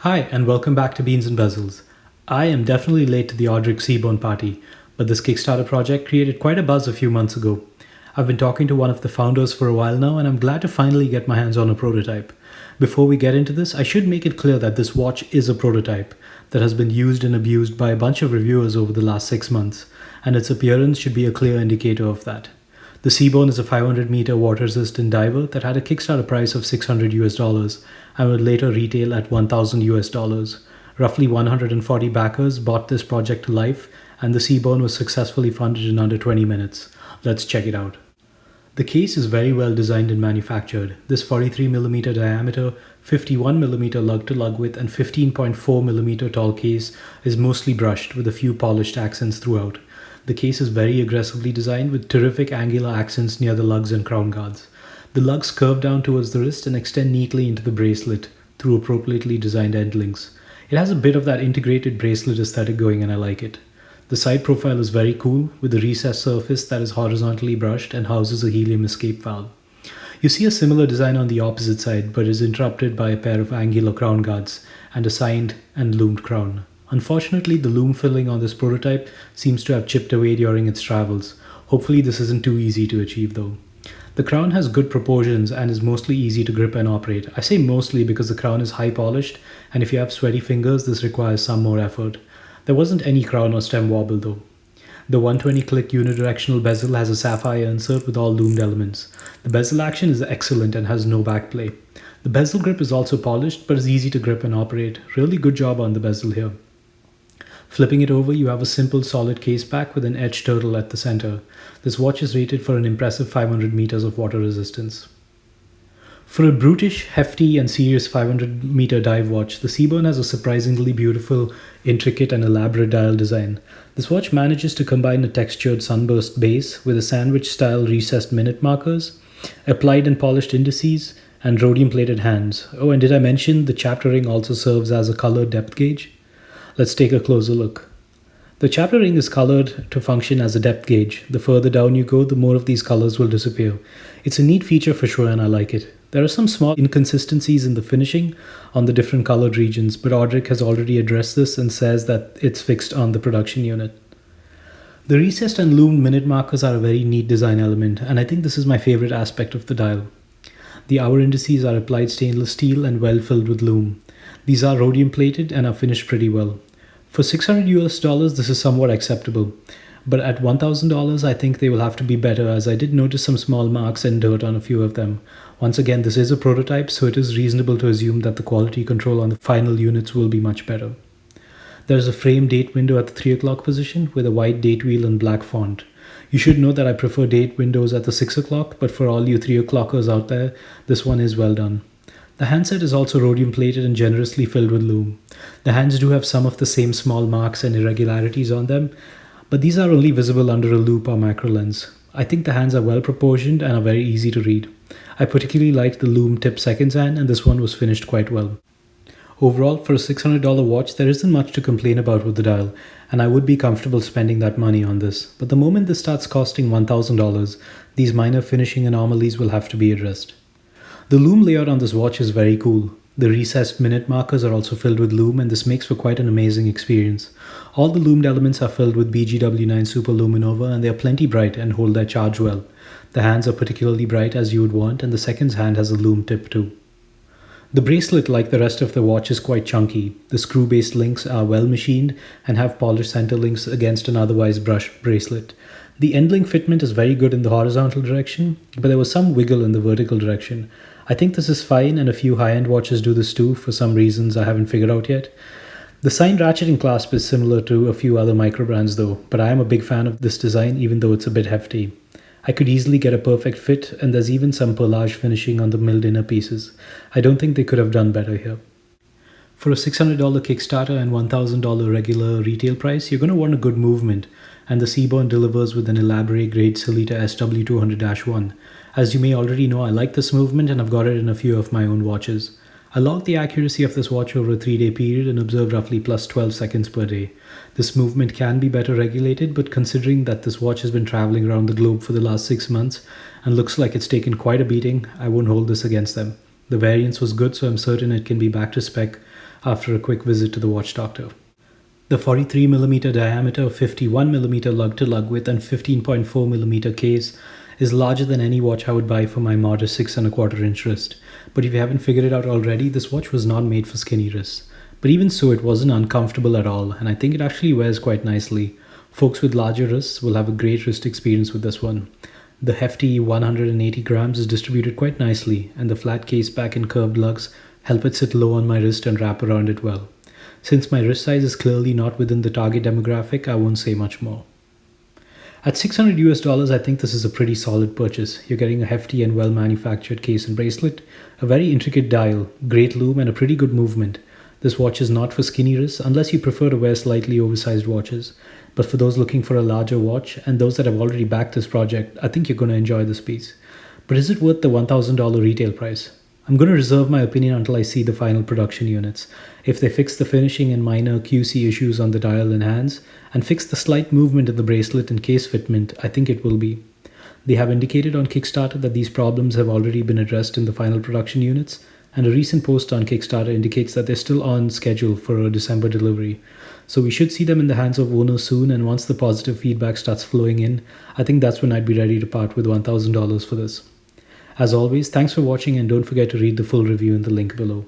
Hi, and welcome back to Beans and Bezels. I am definitely late to the Audric Seaborne party, but this Kickstarter project created quite a buzz a few months ago. I've been talking to one of the founders for a while now, and I'm glad to finally get my hands on a prototype. Before we get into this, I should make it clear that this watch is a prototype that has been used and abused by a bunch of reviewers over the last 6 months, and its appearance should be a clear indicator of that. The Seaborne is a 500-meter water-resistant diver that had a Kickstarter price of $600 and would later retail at $1,000. Roughly 140 backers bought this project to life, and the Seaborne was successfully funded in under 20 minutes. Let's check it out. The case is very well designed and manufactured. This 43mm diameter, 51mm lug-to-lug width, and 15.4mm tall case is mostly brushed with a few polished accents throughout. The case is very aggressively designed with terrific angular accents near the lugs and crown guards. The lugs curve down towards the wrist and extend neatly into the bracelet through appropriately designed end links. It has a bit of that integrated bracelet aesthetic going, and I like it. The side profile is very cool with a recessed surface that is horizontally brushed and houses a helium escape valve. You see a similar design on the opposite side, but is interrupted by a pair of angular crown guards and a signed and loomed crown. Unfortunately, the loom filling on this prototype seems to have chipped away during its travels. Hopefully this isn't too easy to achieve though. The crown has good proportions and is mostly easy to grip and operate. I say mostly because the crown is high polished, and if you have sweaty fingers, this requires some more effort. There wasn't any crown or stem wobble though. The 120 click unidirectional bezel has a sapphire insert with all loomed elements. The bezel action is excellent and has no backplay. The bezel grip is also polished but is easy to grip and operate. Really good job on the bezel here. Flipping it over, you have a simple solid case back with an edged turtle at the center. This watch is rated for an impressive 500 meters of water resistance. For a brutish, hefty, and serious 500-meter dive watch, the Seaborne has a surprisingly beautiful, intricate, and elaborate dial design. This watch manages to combine a textured sunburst base with a sandwich-style recessed minute markers, applied and polished indices, and rhodium-plated hands. Oh, and did I mention the chapter ring also serves as a color depth gauge? Let's take a closer look. The chapter ring is colored to function as a depth gauge. The further down you go, the more of these colors will disappear. It's a neat feature for sure, and I like it. There are some small inconsistencies in the finishing on the different colored regions, but Audric has already addressed this and says that it's fixed on the production unit. The recessed and loomed minute markers are a very neat design element, and I think this is my favorite aspect of the dial. The hour indices are applied stainless steel and well filled with lume. These are rhodium plated and are finished pretty well. For $600, this is somewhat acceptable, but at $1,000 I think they will have to be better, as I did notice some small marks and dirt on a few of them. Once again, this is a prototype, so it is reasonable to assume that the quality control on the final units will be much better. There is a frame date window at the 3 o'clock position with a white date wheel in black font. You should know that I prefer date windows at the 6 o'clock, but for all you 3 o'clockers out there, this one is well done. The handset is also rhodium plated and generously filled with lume. The hands do have some of the same small marks and irregularities on them, but these are only visible under a loupe or macro lens. I think the hands are well proportioned and are very easy to read. I particularly liked the lume tip seconds hand, and this one was finished quite well. Overall, for a $600 watch, there isn't much to complain about with the dial, and I would be comfortable spending that money on this. But the moment this starts costing $1,000, these minor finishing anomalies will have to be addressed. The lume layout on this watch is very cool. The recessed minute markers are also filled with lume, and this makes for quite an amazing experience. All the loomed elements are filled with BGW9 Super Luminova, and they are plenty bright and hold their charge well. The hands are particularly bright as you would want, and the second hand has a lume tip too. The bracelet, like the rest of the watch, is quite chunky. The screw-based links are well machined and have polished center links against an otherwise brushed bracelet. The end link fitment is very good in the horizontal direction, but there was some wiggle in the vertical direction. I think this is fine, and a few high-end watches do this too for some reasons I haven't figured out yet. The signed ratcheting clasp is similar to a few other microbrands though, but I am a big fan of this design even though it's a bit hefty. I could easily get a perfect fit, and there's even some perlage finishing on the milled inner pieces. I don't think they could have done better here. For a $600 Kickstarter and $1,000 regular retail price, you're going to want a good movement, and the Seaborne delivers with an elaborate grade sellita SW200-1. As you may already know, I like this movement and I've got it in a few of my own watches. I logged the accuracy of this watch over a 3-day period and observed roughly plus 12 seconds per day. This movement can be better regulated, but considering that this watch has been traveling around the globe for the last 6 months and looks like it's taken quite a beating, I won't hold this against them. The variance was good, so I'm certain it can be back to spec after a quick visit to the watch doctor. The 43mm diameter, 51mm lug-to-lug width and 15.4mm case is larger than any watch I would buy for my modest 6¼ wrist. But if you haven't figured it out already, this watch was not made for skinny wrists. But even so, it wasn't uncomfortable at all, and I think it actually wears quite nicely. Folks with larger wrists will have a great wrist experience with this one. The hefty 180 grams is distributed quite nicely, and the flat case back and curved lugs help it sit low on my wrist and wrap around it well. Since my wrist size is clearly not within the target demographic, I won't say much more. At $600 I think this is a pretty solid purchase. You're getting a hefty and well-manufactured case and bracelet, a very intricate dial, great lume, and a pretty good movement. This watch is not for skinny wrists unless you prefer to wear slightly oversized watches. But for those looking for a larger watch and those that have already backed this project, I think you're going to enjoy this piece. But is it worth the $1,000 retail price? I'm going to reserve my opinion until I see the final production units. If they fix the finishing and minor QC issues on the dial and hands, and fix the slight movement in the bracelet and case fitment, I think it will be. They have indicated on Kickstarter that these problems have already been addressed in the final production units, and a recent post on Kickstarter indicates that they're still on schedule for a December delivery. So we should see them in the hands of owners soon, and once the positive feedback starts flowing in, I think that's when I'd be ready to part with $1,000 for this. As always, thanks for watching, and don't forget to read the full review in the link below.